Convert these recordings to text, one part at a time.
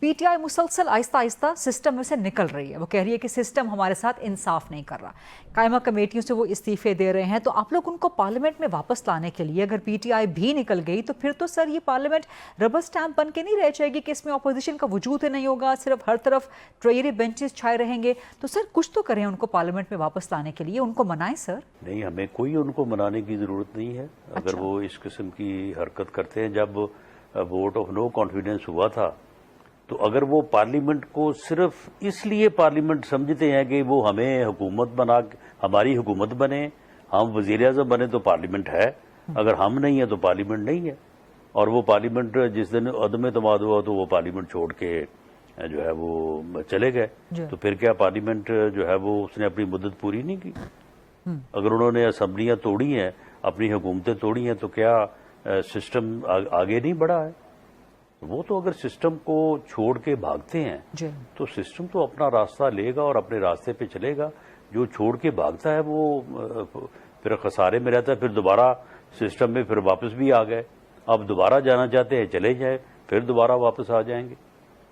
P T I مسلسل آہستہ آہستہ سسٹم میں سے نکل رہی ہے. وہ کہہ رہی ہے کہ سسٹم ہمارے ساتھ انصاف نہیں کر رہا. قائمہ کمیٹیوں سے وہ استعفے دے رہے ہیں. تو آپ لوگ ان کو پارلیمنٹ میں واپس لانے کے لیے اگر پی ٹی آئی بھی نکل گئی تو پھر تو سر یہ پارلیمنٹ ربر سٹیمپ بن کے نہیں رہ جائے گی کہ اس میں اپوزیشن کا وجود ہی نہیں ہوگا, صرف ہر طرف ٹریری بینچز چھائے رہیں گے. تو سر کچھ تو کریں ان کو پارلیمنٹ میں واپس لانے کے لیے, ان کو منائیں سر. نہیں, ہمیں کوئی ان کو منانے کی ضرورت نہیں ہے. اگر وہ اس قسم کی حرکت کرتے ہیں, جب ووٹ آف نو کانفیڈنس ہوا تھا تو اگر وہ پارلیمنٹ کو صرف اس لیے پارلیمنٹ سمجھتے ہیں کہ وہ ہمیں حکومت ہماری حکومت بنے, ہم وزیر اعظم بنے تو پارلیمنٹ ہے, اگر ہم نہیں ہیں تو پارلیمنٹ نہیں ہے. اور وہ پارلیمنٹ جس دن عدم اعتماد ہوا تو وہ پارلیمنٹ چھوڑ کے جو ہے وہ چلے گئے. تو پھر کیا پارلیمنٹ جو ہے وہ اس نے اپنی مدت پوری نہیں کی؟ اگر انہوں نے اسمبلیاں توڑی ہیں, اپنی حکومتیں توڑی ہیں, تو کیا سسٹم آگے نہیں بڑھا ہے؟ وہ تو اگر سسٹم کو چھوڑ کے بھاگتے ہیں تو سسٹم تو اپنا راستہ لے گا اور اپنے راستے پہ چلے گا. جو چھوڑ کے بھاگتا ہے وہ پھر خسارے میں رہتا ہے. پھر دوبارہ سسٹم میں پھر واپس بھی آ گئے, اب دوبارہ جانا چاہتے ہیں چلے جائیں, پھر دوبارہ واپس آ جائیں گے.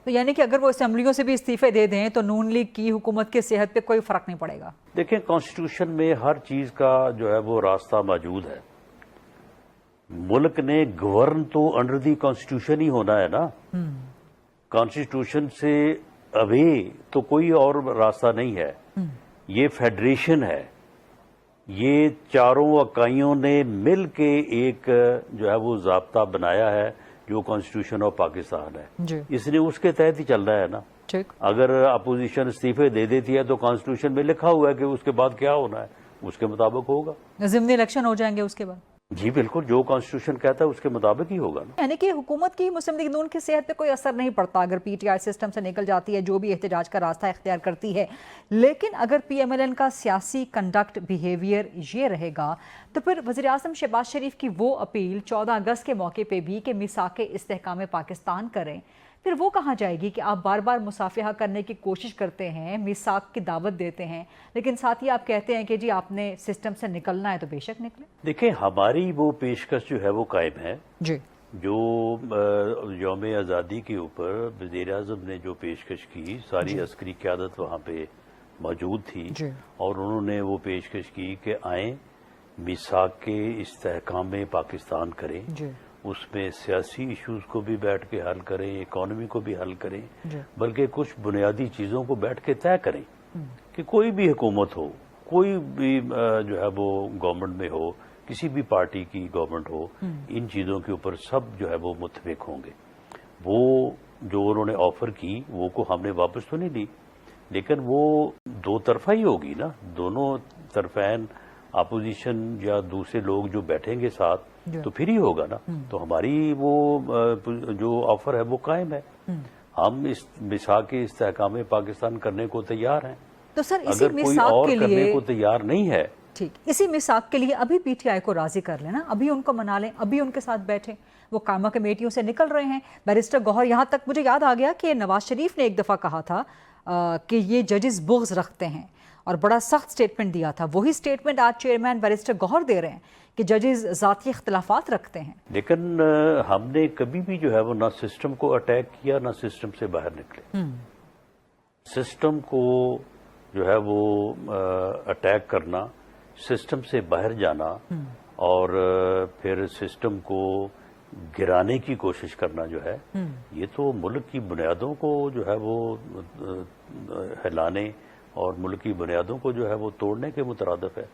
تو یعنی کہ اگر وہ اسمبلیوں سے بھی استعفے دے دیں تو نون لیگ کی حکومت کی صحت پہ کوئی فرق نہیں پڑے گا؟ دیکھیں, کانسٹیٹیوشن میں ہر چیز کا جو ہے وہ راستہ موجود ہے. ملک نے گورن تو انڈر دی کانسٹیٹیوشن ہی ہونا ہے نا. کانسٹیٹیوشن سے اوے تو کوئی اور راستہ نہیں ہے. یہ فیڈریشن ہے, یہ چاروں اکائیوں نے مل کے ایک جو ہے وہ ضابطہ بنایا ہے جو کانسٹیٹیوشن آف پاکستان ہے. اس نے اس کے تحت ہی چلنا ہے نا. اگر اپوزیشن استعفے دے دیتی ہے تو کانسٹیٹیوشن میں لکھا ہوا ہے کہ اس کے بعد کیا ہونا ہے, اس کے مطابق ہوگا. ضمنی الیکشن ہو جائیں گے اس کے بعد؟ جی بالکل, جو کانسٹیٹیوشن کہتا ہے اس کے مطابق ہی ہوگا نا. یعنی کہ حکومت کی مسلم لیگ نون کی صحت پہ کوئی اثر نہیں پڑتا اگر پی ٹی آئی سسٹم سے نکل جاتی ہے, جو بھی احتجاج کا راستہ اختیار کرتی ہے. لیکن اگر پی ایم ایل این کا سیاسی کنڈکٹ بیہیویئر یہ رہے گا تو پھر وزیر اعظم شہباز شریف کی وہ اپیل 14 اگست کے موقع پہ بھی کہ میثاق استحکام پاکستان کریں, پھر وہ کہاں جائے گی کہ آپ بار بار مصافحہ کرنے کی کوشش کرتے ہیں, میثاق کی دعوت دیتے ہیں, لیکن ساتھ ہی آپ کہتے ہیں کہ جی آپ نے سسٹم سے نکلنا ہے تو بے شک نکلیں. دیکھیں, ہماری وہ پیشکش جو ہے وہ قائم ہے. جی, جو یوم آزادی کے اوپر وزیر اعظم نے جو پیشکش کی, ساری عسکری قیادت وہاں پہ موجود تھی, اور انہوں نے وہ پیشکش کی کہ آئیں میثاق کے استحکام پاکستان کریں. اس میں سیاسی ایشوز کو بھی بیٹھ کے حل کریں, اکانومی کو بھی حل کریں, بلکہ کچھ بنیادی چیزوں کو بیٹھ کے طے کریں کہ کوئی بھی حکومت ہو, کوئی بھی جو ہے وہ گورنمنٹ میں ہو, کسی بھی پارٹی کی گورنمنٹ ہو, ان چیزوں کے اوپر سب جو ہے وہ متفق ہوں گے. وہ جو انہوں نے آفر کی وہ کو ہم نے واپس تو نہیں لی, لیکن وہ دو طرفہ ہی ہوگی نا. دونوں طرفین اپوزیشن یا دوسرے لوگ جو بیٹھیں گے ساتھ تو پھر ہی ہوگا نا. تو ہماری وہ جو آفر ہے وہ قائم ہے. ہم اس میثاق استحکام پاکستان کرنے کو تیار ہیں. تو سر اسی اگر کوئی اور کرنے کو تیار نہیں ہے, ٹھیک, اسی میثاق کے لیے ابھی پی ٹی آئی کو راضی کر لینا, ابھی ان کو منا لیں, ابھی ان کے ساتھ بیٹھیں. وہ قائمہ کمیٹیوں سے نکل رہے ہیں. بیرسٹر گوہر, یہاں تک مجھے یاد آ گیا کہ نواز شریف نے ایک دفعہ کہا تھا کہ یہ ججز بغض رکھتے ہیں اور بڑا سخت سٹیٹمنٹ دیا تھا. وہی سٹیٹمنٹ آج چیئرمین بیرسٹر گوہر دے رہے ہیں کہ ججز ذاتی اختلافات رکھتے ہیں. لیکن ہم نے کبھی بھی جو ہے وہ نہ سسٹم کو اٹیک کیا نہ سسٹم سے باہر نکلے. سسٹم کو جو ہے وہ اٹیک کرنا, سسٹم سے باہر جانا اور پھر سسٹم کو گرانے کی کوشش کرنا جو ہے, یہ تو ملک کی بنیادوں کو جو ہے وہ ہلانے اور ملک کی بنیادوں کو جو ہے وہ توڑنے کے مترادف ہے.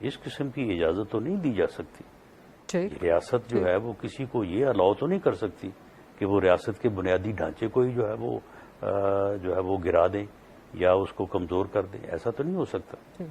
اس قسم کی اجازت تو نہیں دی جا سکتی. ریاست جو ہے وہ کسی کو یہ الاؤ تو نہیں کر سکتی کہ وہ ریاست کے بنیادی ڈھانچے کو ہی جو ہے وہ گرا دیں یا اس کو کمزور کر دیں. ایسا تو نہیں ہو سکتا.